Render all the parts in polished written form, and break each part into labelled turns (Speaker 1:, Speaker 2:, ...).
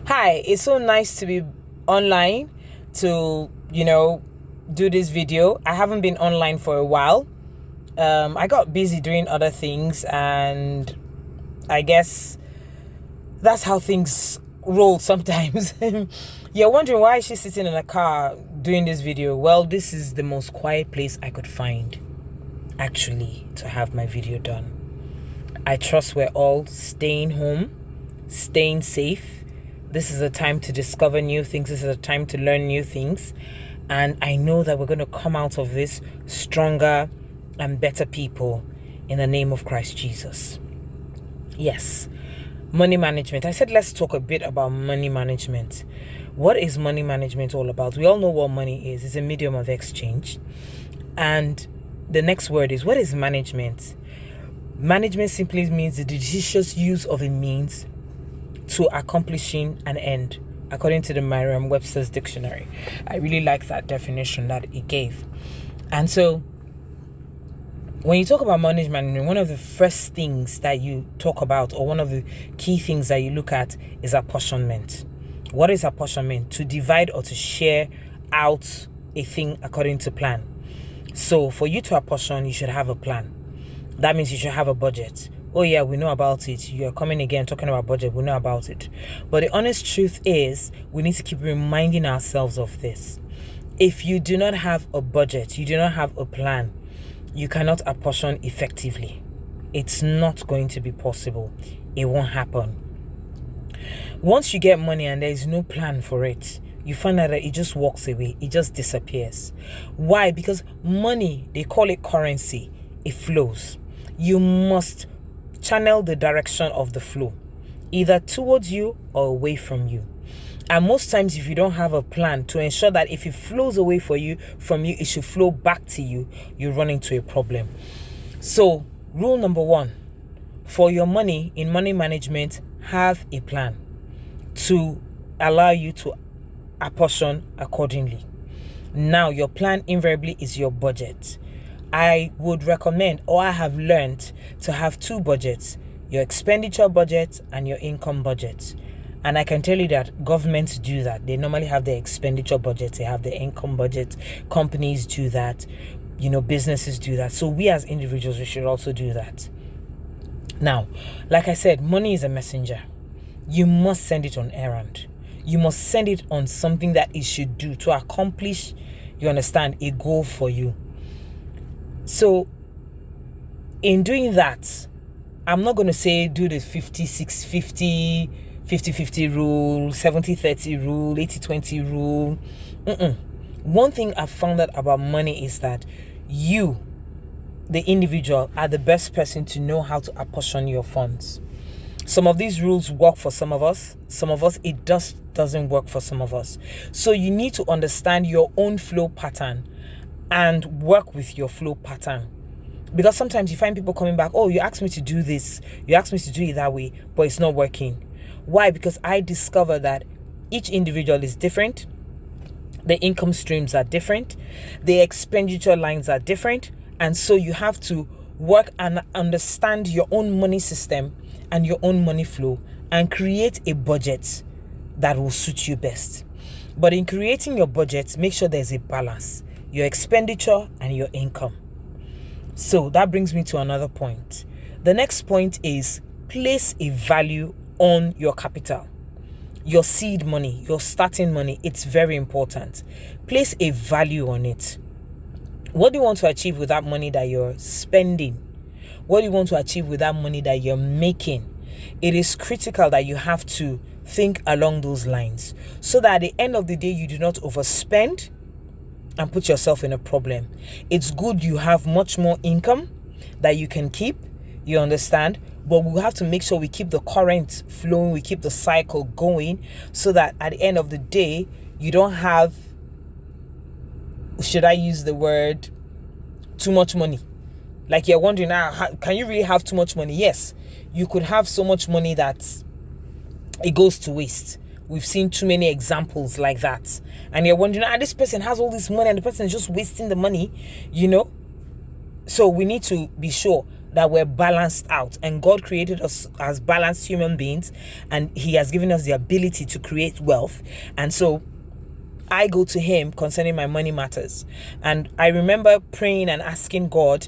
Speaker 1: Hi, it's so nice to be online to, do this video. I haven't been online for a while. I got busy doing other things, and I guess that's how things roll sometimes. You're wondering why is she sitting in a car doing this video? Well, this is the most quiet place I could find, actually, to have my video done. I trust we're all staying home, staying safe. This is a time to discover new things. This is a time to learn new things. And I know that we're going to come out of this stronger and better people in the name of Christ Jesus. Yes, money management. I said let's talk a bit about money management. What is money management all about? We all know what money is. It's a medium of exchange. And the next word is, what is management? Management simply means the judicious use of a means to accomplishing an end, according to the Merriam-Webster's dictionary. I really like that definition that it gave. And so when you talk about money management, one of the first things that you talk about, or one of the key things that you look at, is apportionment. What is apportionment? To divide or to share out a thing according to plan. So for you to apportion, you should have a plan. That means you should have a budget. Oh yeah, we know about it. You're coming again talking about budget. We know about it. But the honest truth is, we need to keep reminding ourselves of this. If you do not have a budget, you do not have a plan, you cannot apportion effectively. It's not going to be possible. It won't happen. Once you get money and there is no plan for it, you find out that it just walks away. It just disappears. Why? Because money, they call it currency. It flows. You must channel the direction of the flow, either towards you or away from you. And most times, if you don't have a plan to ensure that if it flows away from you, it should flow back to you, you run into a problem. So, rule number 1, for your money in money management, have a plan to allow you to apportion accordingly. Now, your plan invariably is your budget. I would recommend, or I have learned, to have 2 budgets, your expenditure budget and your income budget. And I can tell you that governments do that. They normally have their expenditure budget, they have their income budget, companies do that, businesses do that. So we as individuals, we should also do that. Now, like I said, money is a messenger. You must send it on errand. You must send it on something that it should do to accomplish, you understand, a goal for you. So, in doing that, I'm not going to say do the 50-60-50, 50-50 rule, 70-30 rule, 80-20 rule. One thing I've found out about money is that you, the individual, are the best person to know how to apportion your funds. Some of these rules work for some of us. Some of us, it doesn't work for some of us. So you need to understand your own flow pattern and work with your flow pattern. Because sometimes you find people coming back, oh, you asked me to do this, you asked me to do it that way, but it's not working. Why? Because I discover that each individual is different, the income streams are different, the expenditure lines are different, and so you have to work and understand your own money system and your own money flow and create a budget that will suit you best. But in creating your budget, make sure there's a balance. Your expenditure and your income. So that brings me to another point. The next point is place a value on your capital. Your seed money, your starting money, it's very important. Place a value on it. What do you want to achieve with that money that you're spending? What do you want to achieve with that money that you're making? It is critical that you have to think along those lines so that at the end of the day, you do not overspend and put yourself in a problem. It's good you have much more income that you can keep, you understand, but we have to make sure we keep the current flowing, we keep the cycle going, so that at the end of the day, you don't have, should I use the word, too much money. Like you're wondering, can you really have too much money? Yes, you could have so much money that it goes to waste. We've seen too many examples like that. And you're wondering, this person has all this money and the person is just wasting the money, So we need to be sure that we're balanced out, and God created us as balanced human beings, and he has given us the ability to create wealth. And so I go to him concerning my money matters. And I remember praying and asking God,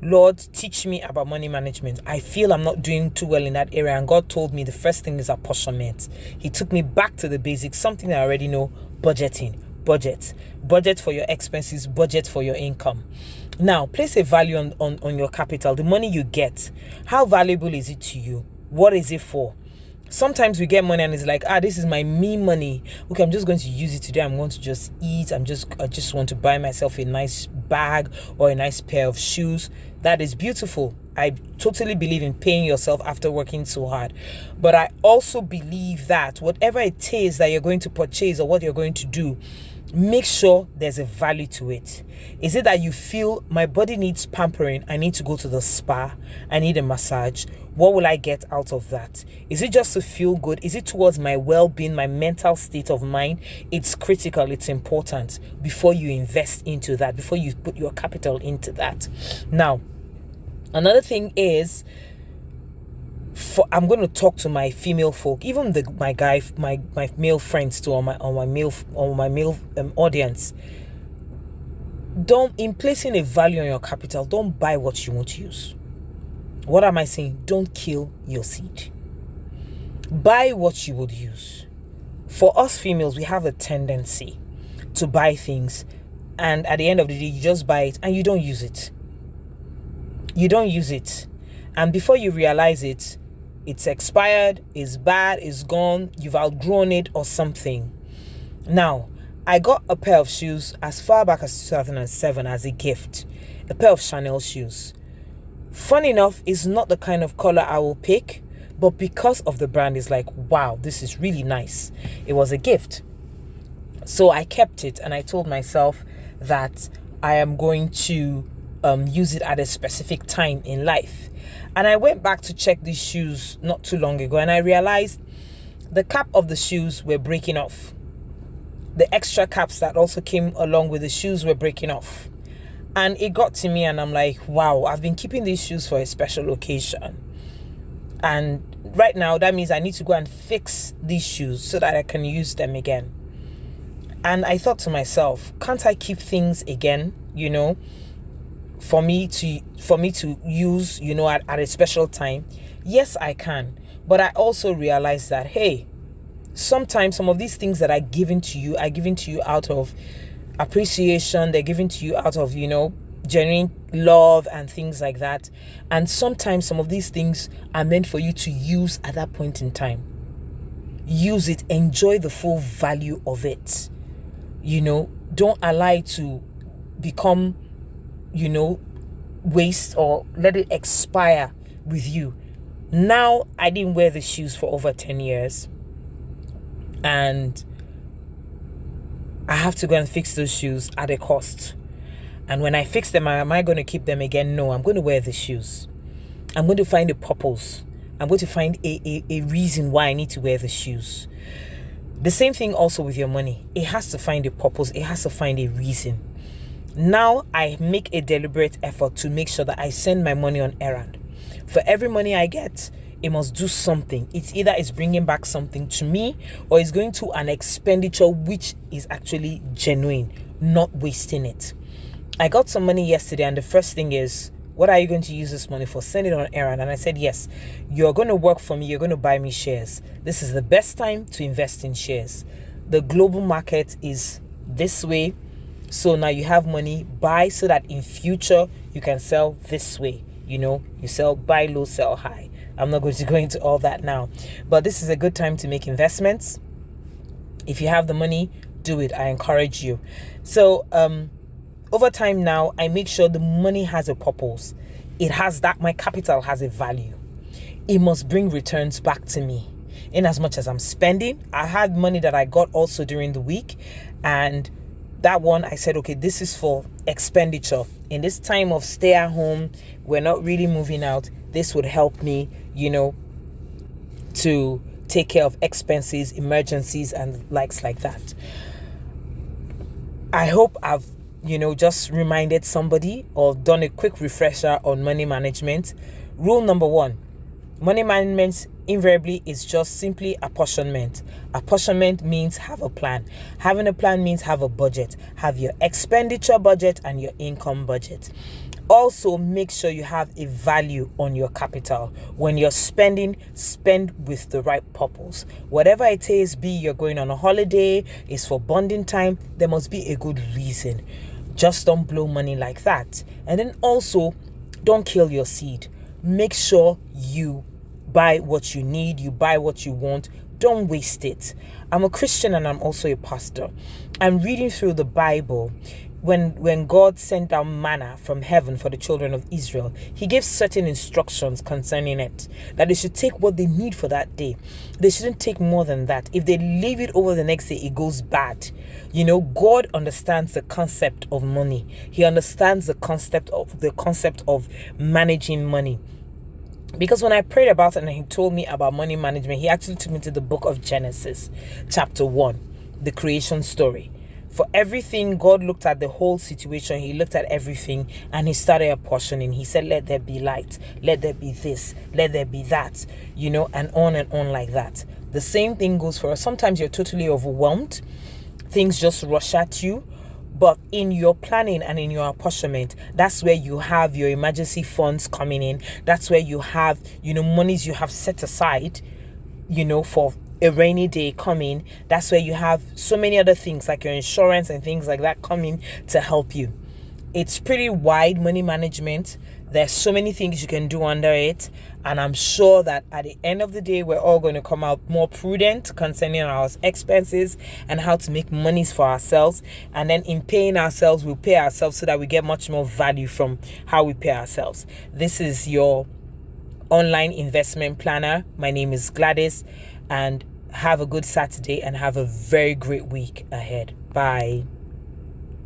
Speaker 1: Lord, teach me about money management. I feel I'm not doing too well in that area. And God told me the first thing is apportionment. He took me back to the basics, something that I already know: budgeting. Budget for your expenses, budget for your income. Now, place a value on your capital, the money you get. How valuable is it to you? What is it for? Sometimes we get money and it's like, this is my me money. Okay, I'm just going to use it today. I'm going to just eat. I just want to buy myself a nice bag or a nice pair of shoes. That is beautiful. I totally believe in paying yourself after working so hard. But I also believe that whatever it is that you're going to purchase or what you're going to do, make sure there's a value to it. Is it that you feel my body needs pampering? I need to go to the spa. I need a massage. What will I get out of that? Is it just to feel good? Is it towards my well-being, my mental state of mind? It's critical. It's important before you invest into that, before you put your capital into that. Now, another thing is, I'm going to talk to my female folk, even my male friends too, on my male audience. In placing a value on your capital, don't buy what you won't use. What am I saying? Don't kill your seed. Buy what you would use. For us females, we have a tendency to buy things, and at the end of the day, you just buy it and you don't use it. And before you realize it, it's expired, it's bad, it's gone, you've outgrown it or something. Now, I got a pair of shoes as far back as 2007 as a gift. A pair of Chanel shoes. Funny enough, it's not the kind of color I will pick, but because of the brand, it's like, wow, this is really nice. It was a gift. So I kept it, and I told myself that I am going to use it at a specific time in life. And I went back to check these shoes not too long ago, and I realized the cap of the shoes were breaking off. The extra caps that also came along with the shoes were breaking off. And it got to me, and I'm like, wow, I've been keeping these shoes for a special occasion. And right now, that means I need to go and fix these shoes so that I can use them again. And I thought to myself, can't I keep things again, for me to use, at a special time? Yes, I can. But I also realized that, hey, sometimes some of these things that are given to you out of appreciation. They're given to you out of, genuine love and things like that. And sometimes some of these things are meant for you to use at that point in time. Use it. Enjoy the full value of it. Don't allow it to become, waste or let it expire with you. Now, I didn't wear the shoes for over 10 years. And I have to go and fix those shoes at a cost. And when I fix them, am I going to keep them again? No, I'm going to wear the shoes. I'm going to find a purpose. I'm going to find a reason why I need to wear the shoes. The same thing also with your money. It has to find a purpose. It has to find a reason. Now I make a deliberate effort to make sure that I send my money on errand. For every money I get, it must do something. It's either it's bringing back something to me, or it's going to an expenditure which is actually genuine, not wasting it. I got some money yesterday, and the first thing is, what are you going to use this money for? Send it on errand. And I said, yes, you're going to work for me. You're going to buy me shares. This is the best time to invest in shares. The global market is this way. So now you have money, buy so that in future you can sell this way. You sell, buy low, sell high. I'm not going to go into all that now, but this is a good time to make investments. If you have the money, do it. I encourage you. So over time now, I make sure the money has a purpose. It has that my capital has a value. It must bring returns back to me. In as much as I'm spending, I had money that I got also during the week, and that one I said, okay, this is for expenditure. In this time of stay at home, we're not really moving out. This would help me, to take care of expenses, emergencies, and likes like that. I hope I've just reminded somebody or done a quick refresher on money management. Rule number 1, money management invariably is just simply apportionment. Apportionment means have a plan. Having a plan means have a budget. Have your expenditure budget and your income budget. Also, make sure you have a value on your capital. When you're spending, spend with the right purpose. Whatever it is, be you're going on a holiday, it's for bonding time, there must be a good reason. Just don't blow money like that. And then also, don't kill your seed. Make sure you buy what you need, you buy what you want. Don't waste it. I'm a Christian and I'm also a pastor. I'm reading through the Bible. When God sent down manna from heaven for the children of Israel, he gave certain instructions concerning it, that they should take what they need for that day. They shouldn't take more than that. If they leave it over the next day, it goes bad. God understands the concept of money. He understands the concept of managing money. Because when I prayed about it and he told me about money management, he actually took me to the book of Genesis, chapter 1, the creation story. For everything, God looked at the whole situation. He looked at everything and he started apportioning. He said, let there be light. Let there be this. Let there be that. And on like that. The same thing goes for us. Sometimes you're totally overwhelmed. Things just rush at you. But in your planning and in your apportionment, that's where you have your emergency funds coming in. That's where you have, monies you have set aside, for a rainy day coming. That's where you have so many other things like your insurance and things like that coming to help you. It's pretty wide, money management. There's so many things you can do under it. And I'm sure that at the end of the day, we're all going to come out more prudent concerning our expenses and how to make monies for ourselves. And then in paying ourselves, we'll pay ourselves so that we get much more value from how we pay ourselves. This is your online investment planner. My name is Gladys, and have a good Saturday and have a very great week ahead. Bye.